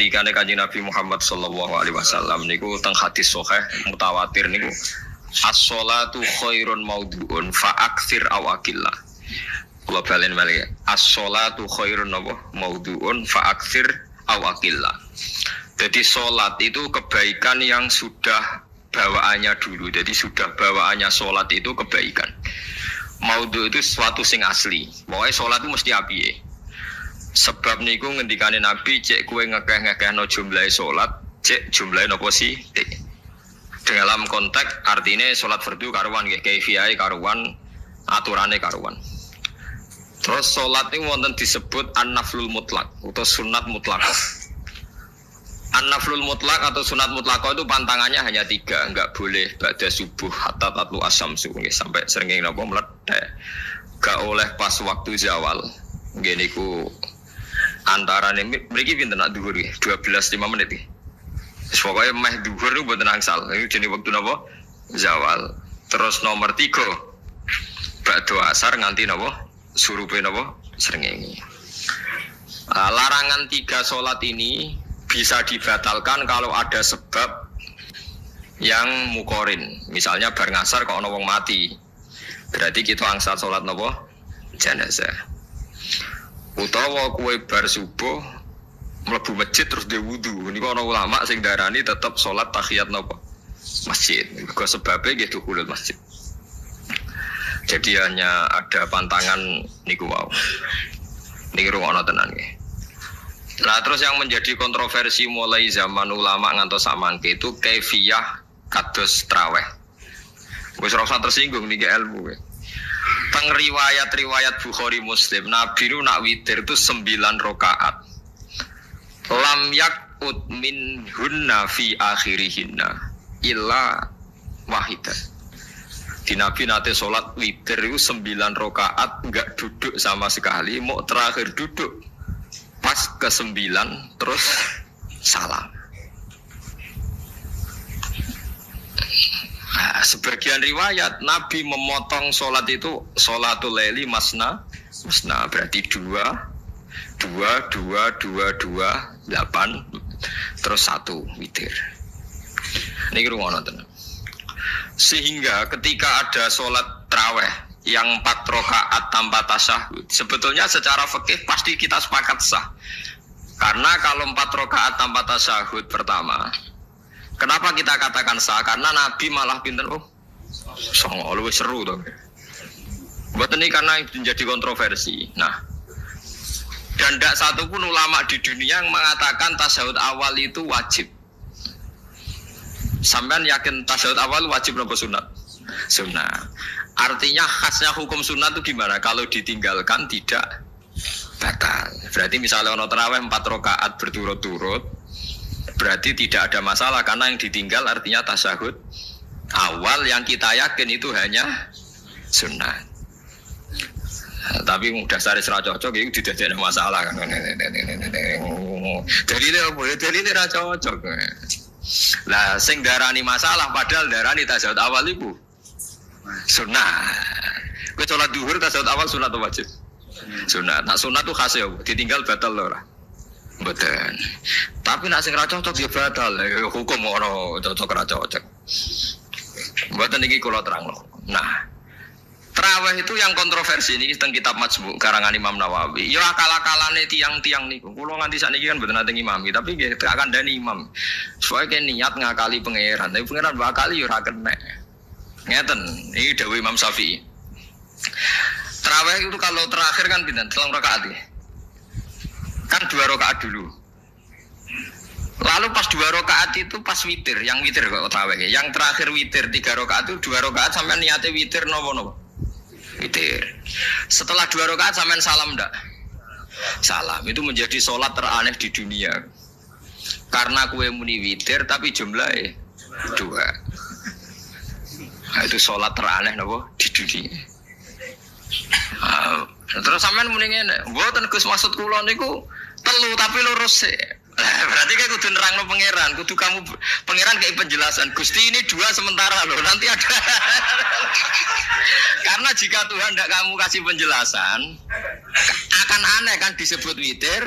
Ngendikane Kanjeng Nabi Muhammad sallallahu alaihi wasallam niku teng hadis sahih mutawatir niku as-sholatu khairun maudhu'un fa aktsir aw aqillah. Kula balen malih as-sholatu khairun maudhu'un fa aktsir aw aqillah. Jadi salat itu kebaikan yang sudah bawaannya dulu. Jadi sudah bawaannya salat itu kebaikan. Maudhu itu sesuatu sing asli. Pokoknya salat itu mesti apiye. Sebab niku ngendikane Nabi cek kowe ngekeh-ngekehno jumlahe salat, cek jumlahe napa sih? Dalam konteks artinya salat fardu karuan nggih, kaifiyahe karuan, aturane karuan. Terus salat itu wonten disebut an-naflul mutlak atau sunat mutlak. An-naflul mutlak atau sunat mutlak itu pantangannya hanya 3, enggak boleh ba'da subuh hatta tatlu asyamsu nggih sampai srengenge napa mledhek. Enggak oleh pas waktu zawal. Nggih niku antarane mriki pinten nak dhuwur nggih 12:05 menit nggih. Wis pokoke meh dhuwur niku mboten angsal. Niku jenenge wektu napa? Zawal. Terus nomor 3 ba'da asar nganti napa? Surupe napa? Srengenge. Larangan 3 salat ini bisa dibatalkan kalau ada sebab yang mukorin. Misalnya bar ngasar kok ana wong mati. Berarti kita angsal salat napa? Jenazah. Utawa kowe bar subuh mlebu masjid terus dhe wudu. Niku ana ulama sing darani tetep salat tahiyat napa? Masjid. Mergo sebabe nggih dukhulul masjid. Jadi hanya ada pantangan niku wau. Niki rungokno tenan nggih. Nah terus yang menjadi kontroversi mulai zaman ulama ngantos samangke itu kaifiyah kados traweh. Wis ora usah tersinggung niki ilmu nggih. Teng riwayat-riwayat Bukhari Muslim, Nabi nu nak witir itu 9 rakaat. Lam yakut min hunna fi akhirihinna illa wahidah. Di Nabi nate sholat witir itu 9 rakaat enggak duduk sama sekali, mau terakhir duduk pas ke-9 terus salam. Nah, sebagian riwayat Nabi memotong sholat itu sholatul laili masna berarti 2 8 terus 1 witir. Ini rungono tenan. Sehingga ketika ada sholat tarawih yang 4 rakaat tanpa tasyahud, sebetulnya secara fikih pasti kita sepakat sah. Karena kalau 4 rakaat tanpa tasyahud pertama, kenapa kita katakan sah? Karena Nabi malah pinten songo luwih seru to. Mboten ini karena menjadi kontroversi. Nah, dan tidak satu pun ulama di dunia yang mengatakan tasyahud awal itu wajib. Sampean yakin tasyahud awal wajib atau sunat? Sunat. Artinya khasnya hukum sunat itu gimana? Kalau ditinggalkan tidak batal. Berarti misalnya ono tarawih 4 rakaat berturut-turut, berarti tidak ada masalah karena yang ditinggal artinya tasyahud awal yang kita yakin itu hanya sunat. Tapi dasar ora cocok itu tidak ada masalah kan. Dalile ora cocok. Lah sing darani masalah padahal darani tasyahud awal iku sunat. Kowe salat zuhur tasyahud awal sunat atau wajib? Sunat. Nah sunat tuh khas ya, ditinggal batal lho ora. Mboten. Tapi nek sing ra cocok ya batal. Hukum ora cocok ra cocok. Mboten iki kula terangno. Nah, tarawih itu yang kontroversi ini teng kitab Majmu' karangan Imam Nawawi. Ya akal-akalane tiang-tiang niku. Kula nganti sakniki kan mboten nate ngimami, tapi nggih tak kandhani imam. Soale niat ngakali pangeran, tapi pangeran bakali ya ora kena. Ngeten, iki dawuh Imam Syafi'i. Tarawih itu kalau terakhir kan pinten? 3 rakaat ya. Kan 2 rakaat dulu. Lalu pas 2 rakaat itu pas witir, yang witir kok tarawih. Yang terakhir witir 3 rakaat itu 2 rakaat sampai niate witir nopo-nopo. Witir. Setelah 2 rakaat sampean salam ndak? Salam. Itu menjadi sholat teraneh di dunia. Karena kue muni witir tapi jumlahnya 2. Nah, itu sholat teraneh napa di dunia. Terus sampean muni ngene, mboten Gus maksud kula niku 3 tapi lurus sih. Berarti kayak kudu nerangno pangeran, kudu kamu pangeran kayak penjelasan. Gusti ini 2 sementara loh, nanti ada. Karena jika Tuhan tidak kamu kasih penjelasan, akan aneh kan disebut witir,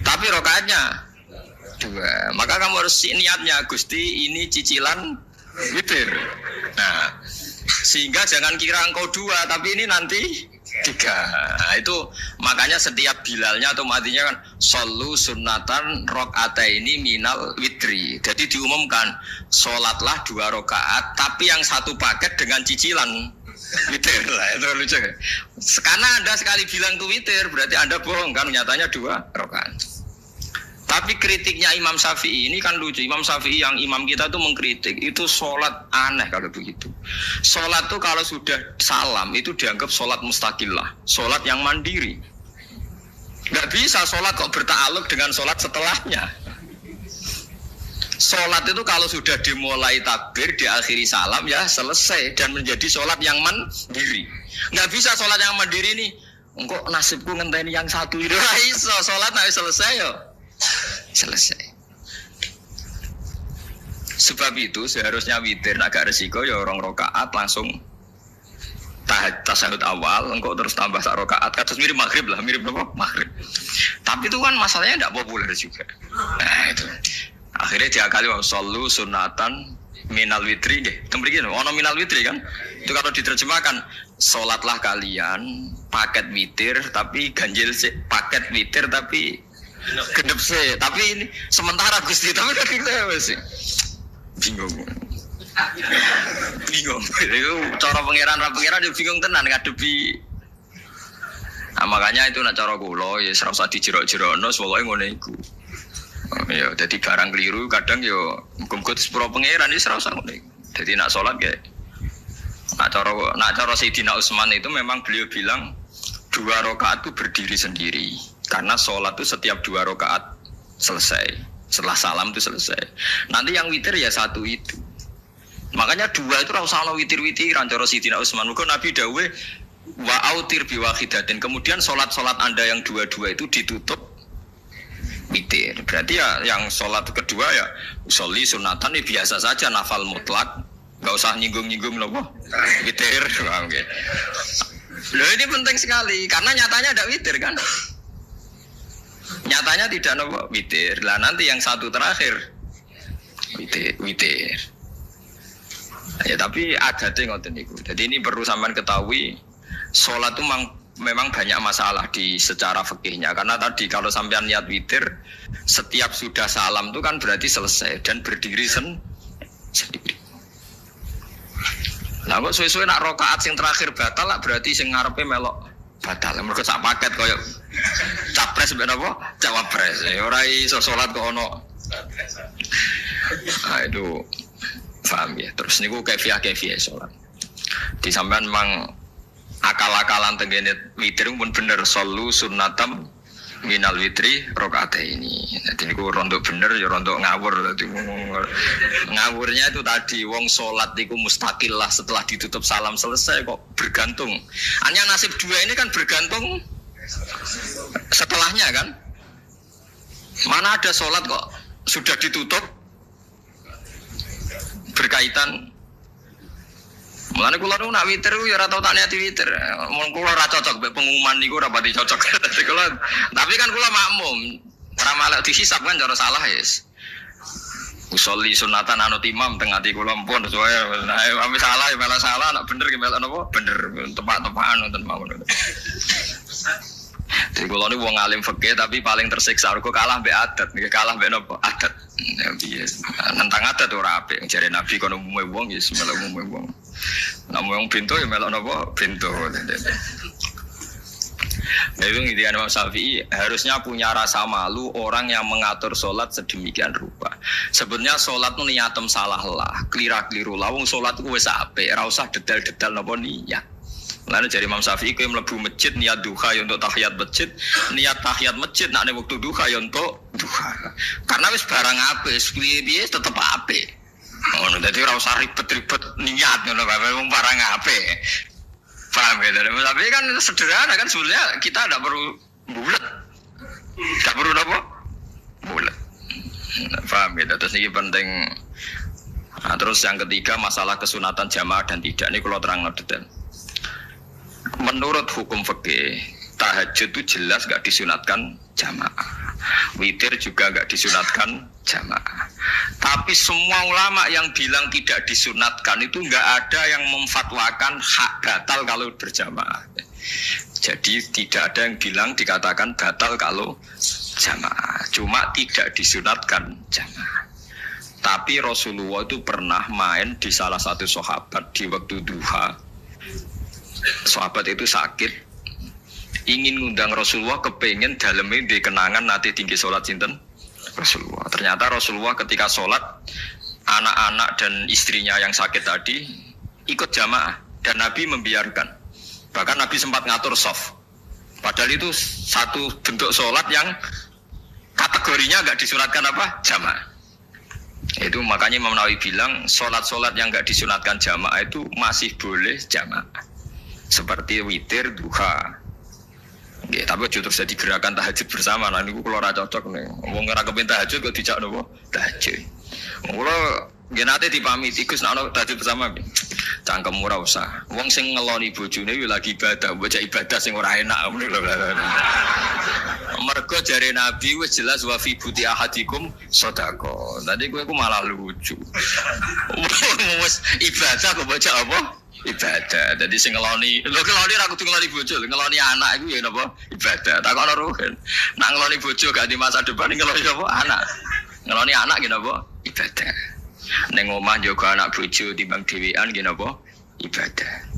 tapi rokaatnya 2. Maka kamu harus niatnya, Gusti ini cicilan witir. Nah, sehingga jangan kira engkau 2, tapi ini nanti 3. Nah, itu makanya setiap bilalnya atau matinya kan solu sunnatan rok'ataini minal witri. Jadi diumumkan sholatlah 2 rakaat, tapi yang 1 paket dengan cicilan witir. Lah itu lucu. Karena Anda sekali bilang itu witir, berarti Anda bohong kan, nyatanya 2 rakaat. Tapi kritiknya Imam Syafi'i ini kan lucu. Imam Syafi'i yang imam kita tuh mengkritik itu sholat aneh kalau begitu. Sholat tuh kalau sudah salam itu dianggap sholat mustaqillah, sholat yang mandiri. Nggak bisa sholat kok bertakluk dengan sholat setelahnya. Sholat itu kalau sudah dimulai takbir, diakhiri salam ya selesai dan menjadi sholat yang mandiri. Nggak bisa sholat yang mandiri nih. Engkau nasibku ngenteni yang 1 itu iso sholat nggak selesai yo. Selesai. Sebab itu seharusnya witir agak resiko ya 2 rakaat langsung tasyahud awal, engkau terus tambah 1 rakaat. Kados mirip maghrib lah, mirip apa? Maghrib. Tapi itu kan masalahnya tidak populer juga. Nah itu. Akhirnya diakali wa shollu sunatan minal witri deh. Tembriki ono minal witri kan? Itu kalau diterjemahkan salatlah kalian paket witir tapi ganjil sih, paket witir tapi genep sih, tapi ini sementara Gusti, tapi kan kita masih bingung. Itu cara pangeran dia bingung tenan ngadepi. Nah, makanya itu nak cara kula ya ora usah dijerok-jerokno, pokoke ngono iku. Ya, jadi barang keliru kadang yo muga-muga sepuro pangeran iki ora usah ngono iku. Jadi nak salat kayak nak cara Sayyidina Utsman itu memang beliau bilang 2 rakaat itu berdiri sendiri. Karena sholat itu setiap 2 rakaat selesai. Setelah salam itu selesai. Nanti yang witir ya 1 itu. Makanya 2 itu rasa witir-witiran. Cara Sayyidina Utsman. Maka Nabi dawuh wa autir biwahidatin. Kemudian sholat-sholat Anda yang 2-2 itu ditutup witir. Berarti ya yang sholat kedua ya usolli sunatan ya biasa saja, nafal mutlak. Gak usah nyinggung-nyinggung loh. Witir. Oke. Loh ini penting sekali. Karena nyatanya ada witir kan. Nyatanya tidak nopo witir. Lah nanti yang 1 terakhir witir. Ya tapi adatnya ngoten niku. Jadi ini perlu sampean ketahui, sholat itu memang banyak masalah di secara fikihnya. Karena tadi kalau sampean niat witir, setiap sudah salam itu kan berarti selesai dan berdiri sendiri. Lah kok suwe-suwe nak rakaat sing terakhir batal lah berarti sing ngarepe melok batal. Mergo sak paket koyo capres ben apa? Cawapres. Ora iso salat kok ono. Aduh. Paham ya. Terus niku kaifiah salat. Di sampean memang akal-akalan tengene witir pun bener solu sunnatam minal witri rakaataini. Dadi niku rondo bener ya rondo ngawur. Dadi ngawurnya itu tadi wong salat niku mustaqillah setelah ditutup salam selesai kok bergantung. Hanya nasib 2 ini kan bergantung setelahnya kan. Mana ada salat kok sudah ditutup berkaitan. Mulane kula nu nak witir ya ora tau tak niati witir. Mun kula ora cocok mek pengumuman niku ora pati cocok. Tapi kan kula makmum. Ora malah dihisab kan cara salah yes. Usolli sunatan anut imam teng ati kula mpun sesuai. Nah, ampe salah ya malah salah, nak bener ki melok napa? Bener, tepak-tepakan wonten mawon. Jadi kula niku wong alim fikih tapi paling tersiksa kok kalah mbek adat, nggih kalah mbek napa? Adat. Ya piye? Nentang adat ora apik. Jare Nabi kono umume wong ya melok umume wong. Namun wong pintu ya melok napa? Pintu. Memang idean Imam Syafi'i harusnya punya rasa malu orang yang mengatur sholat sedemikian rupa. Sebenarnya sholat itu niatem salah lah, kelira-keliru lah. Wong sholat itu wes apik, ora usah detail-detail napa niat. Lalu dari Imam Syafi'i kowe mlebu masjid niat duha ya untuk tahiyat masjid, niat tahiyat masjid nek waktu duha ya untuk duha. Karena wis barang apik, wis piye-piye tetep apik. Ngono dadi ora usah ribet-ribet niat ngono bae wong barang apik. Paham ya? Tapi kan sederhana kan sebenarnya kita tidak perlu bulat, tidak perlu apa bulat. Paham ya? Terus ini penting. Nah, terus yang ketiga masalah kesunatan jamaah dan tidak, ini kalau terang detail. Menurut hukum fikih tahajud itu jelas gak disunatkan jamaah. Witir juga nggak disunatkan jamaah. Tapi semua ulama yang bilang tidak disunatkan itu nggak ada yang memfatwakan hak batal kalau berjamaah. Jadi tidak ada yang bilang dikatakan batal kalau jamaah. Cuma tidak disunatkan jamaah. Tapi Rasulullah itu pernah main di salah satu sahabat di waktu duha. Sahabat itu sakit. Ingin ngundang Rasulullah, kepengen dalamnya di kenangan nanti tinggi sholat sinten Rasulullah. Ternyata Rasulullah ketika sholat, anak-anak dan istrinya yang sakit tadi ikut jamaah dan Nabi membiarkan. Bahkan Nabi sempat ngatur soft. Padahal itu satu bentuk sholat yang kategorinya nggak disunatkan apa? Jamaah. Itu makanya Imam Nawawi bilang sholat-sholat yang nggak disunatkan jamaah itu masih boleh jamaah. Seperti witir, duha. Nggih, tapi aja terus jadi gerakan tahajud bersama. Nah niku kula ora cocok nih. Wong ora kepen tahajud kok dijak napa? Tahajud. Kula nggih nate dipamiti Gus nek ana tahajud bersama. Cangkem ora usah. Wong sing ngeloni bojone yo lagi ibadah, bocah ibadah sing ora enak. Mergo jare Nabi wis jelas wa fi buti ahadikum sedekah. Tadi kowe ku malah lucu. Wis ibadah kok bocah apa? Ibadah. Jadi sing ngeloni, lho ngeloni ra kudu ngeloni bojo, ngeloni anak iku ya napa? Ibadah. Takono ruhen. Nak ngeloni bojo gak di masa depan ngeloni apa? Anak. Ngeloni anak ki napa? Ibadah. Ning omah njaga anak bojo timbang dhewean ki napa? Ibadah.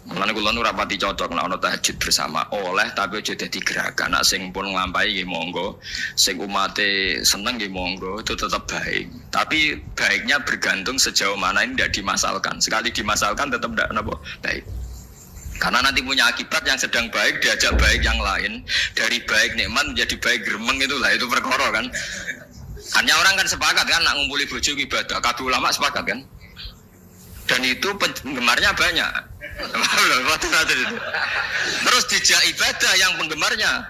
Mulane kula nu rapati cocok nek ana tahajud bersama oleh tapi aja dadi gerakan. Nek sing pun nglampahi nggih monggo, sing umate seneng nggih monggo, itu tetap baik. Tapi baiknya bergantung sejauh mana ini tidak dimasalkan. Sekali dimasalkan tetap tidak napa baik. Karena nanti punya akibat yang sedang baik diajak baik yang lain, dari baik nikmat menjadi baik gremeng itulah itu perkara kan. Hanya orang kan sepakat kan nak ngumpuli bojo ibadah, kabeh ulama sepakat kan. Dan itu penggemarnya banyak. Terus dijak ibadah yang penggemarnya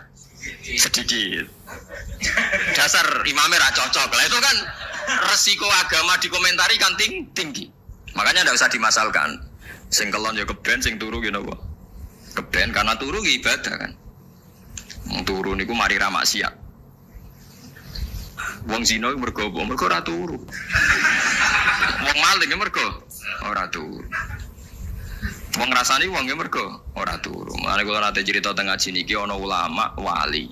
sedikit. Dasar imamnya ra cocok. Lah itu kan resiko agama dikomentari kan tinggi. Makanya tidak usah dimasalkan. Sing kelon ya keben, sing turu ya napa? Keben karena turu ya ibadah kan. Wong turu niku mari ra maksiat. Wong zina mergo ora turu. Wong maling mergo ora turu. Wong ngrasani wong ya mergo ora turu. Mulane kula nate cerita teng ngaji niki ana ulama wali.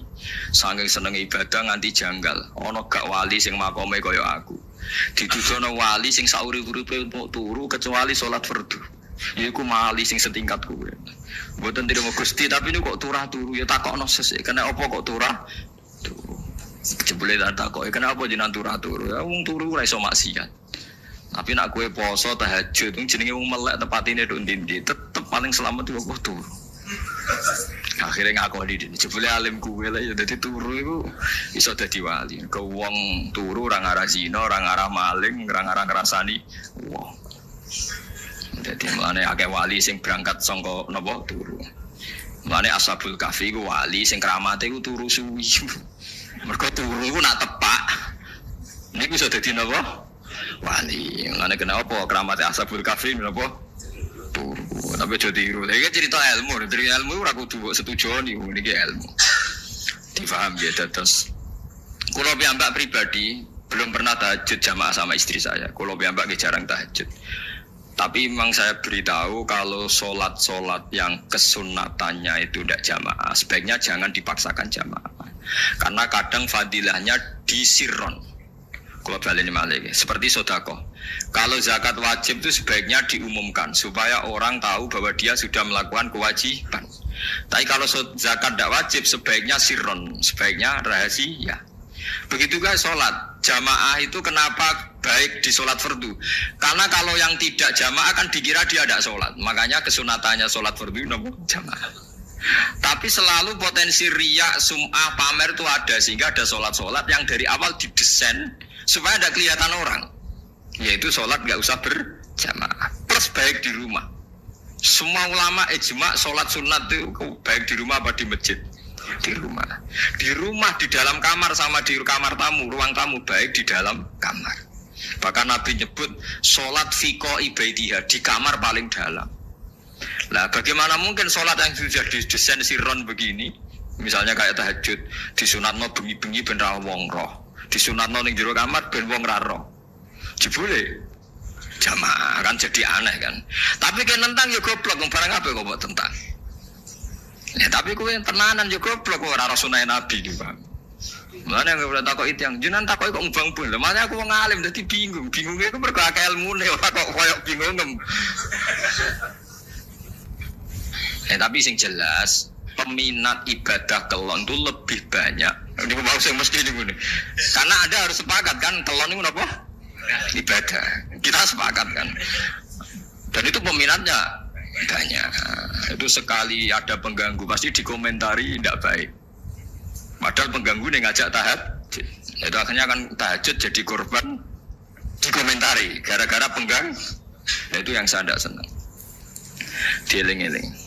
Saking seneng ibadah nganti janggal. Ana gak wali sing makome kaya aku. Ditujono wali sing sauri-uripe turu kecuali salat fardu. Iku wali sing setingkat kuwe. Mboten trimo Gusti tapi niku kok turah turu ya takokno sesuk. Kena apa kok turah? Turu. Jebule tak takoki kenapa jenengan turah turu? Ya wong turu ora iso maksiat. Tapi nak kue poso tahajud, jenenge wong melek tepatine nduk ndi tetep paling selamat itu kok turu. Akhirnya ngakoni dene. Jebule alim kuwe lah ya dadi turu iku iso dadi wali. Ke wong turu ora ngarah zina, ora ngarah maling, ora ngarah ngrasani wong. Dadi mulane akeh wali sing berangkat saka napa turu. Mulane Ashabul Kahfi ku wali sing kramate ku turu suwi. Mergo turu iku nak tepak. Niku iso dadi napa? Wali, ngene kenapa keramat Ashabul Kahfi menapa? Turu. Tapi aja tiru. Iki cerita ilmu ora kudu setuju niku niki ilmu. Difaham ya terus. Kula piyambak pribadi belum pernah tahajud jamaah sama istri saya. Kula piyambak jarang tahajud. Tapi memang saya beritahu kalau sholat yang kesunatannya itu tidak jamaah, sebaiknya jangan dipaksakan jamaah. Karena kadang fadilahnya disirron. Kalau balik ini malah seperti sodako. Kalau zakat wajib itu sebaiknya diumumkan supaya orang tahu bahwa dia sudah melakukan kewajiban. Tapi kalau zakat tidak wajib sebaiknya sirron, sebaiknya rahasia. Begitu guys sholat jamaah itu kenapa baik di sholat fardu? Karena kalau yang tidak jamaah kan dikira dia tidak sholat. Makanya kesunatannya sholat fardu nomor jamaah. Tapi selalu potensi riya, sum'ah, pamer itu ada sehingga ada sholat yang dari awal didesain supaya tidak kelihatan orang, yaitu sholat nggak usah berjamaah plus baik di rumah. Semua ulama ijma sholat sunat itu baik di rumah apa di masjid? Di rumah. Di rumah, di dalam kamar sama di kamar tamu, ruang tamu baik di dalam kamar. Bahkan Nabi nyebut sholat fiko ibaidiyah di kamar paling dalam. Lah bagaimana mungkin sholat yang sudah didesain sirron begini Misalnya kayak tahajud, disunatno bengi-bengi ben ra wong roh. Disunatno ning jero kamar ben wong ra roh. Jebule jamaah kan jadi aneh kan. Tapi kan tentang yo goblok barang apa kok mbok tentang. Ya tapi kowe tenanan yo goblok ora ora sunah Nabi iki, Pak. Mulane nek ora takok itu yang jenengan takoki kok mbang pun. Lah makane aku wong alim dadi bingung. Bingungnya iku mergo akeh ilmune ora kok koyo bingung. Tapi sing jelas peminat ibadah kelon itu lebih banyak. Ini mau sing mesti ini. Karena Anda harus sepakat kan kelon itu apa? Ibadah. Kita sepakat kan. Dan itu peminatnya banyak. Itu sekali ada pengganggu pasti dikomentari tidak baik. Padahal pengganggu ini ngajak tahajud. Itu akhirnya kan tahajud jadi korban dikomentari gara-gara pengganggu. Itu yang saya tidak senang. Dieling-eling.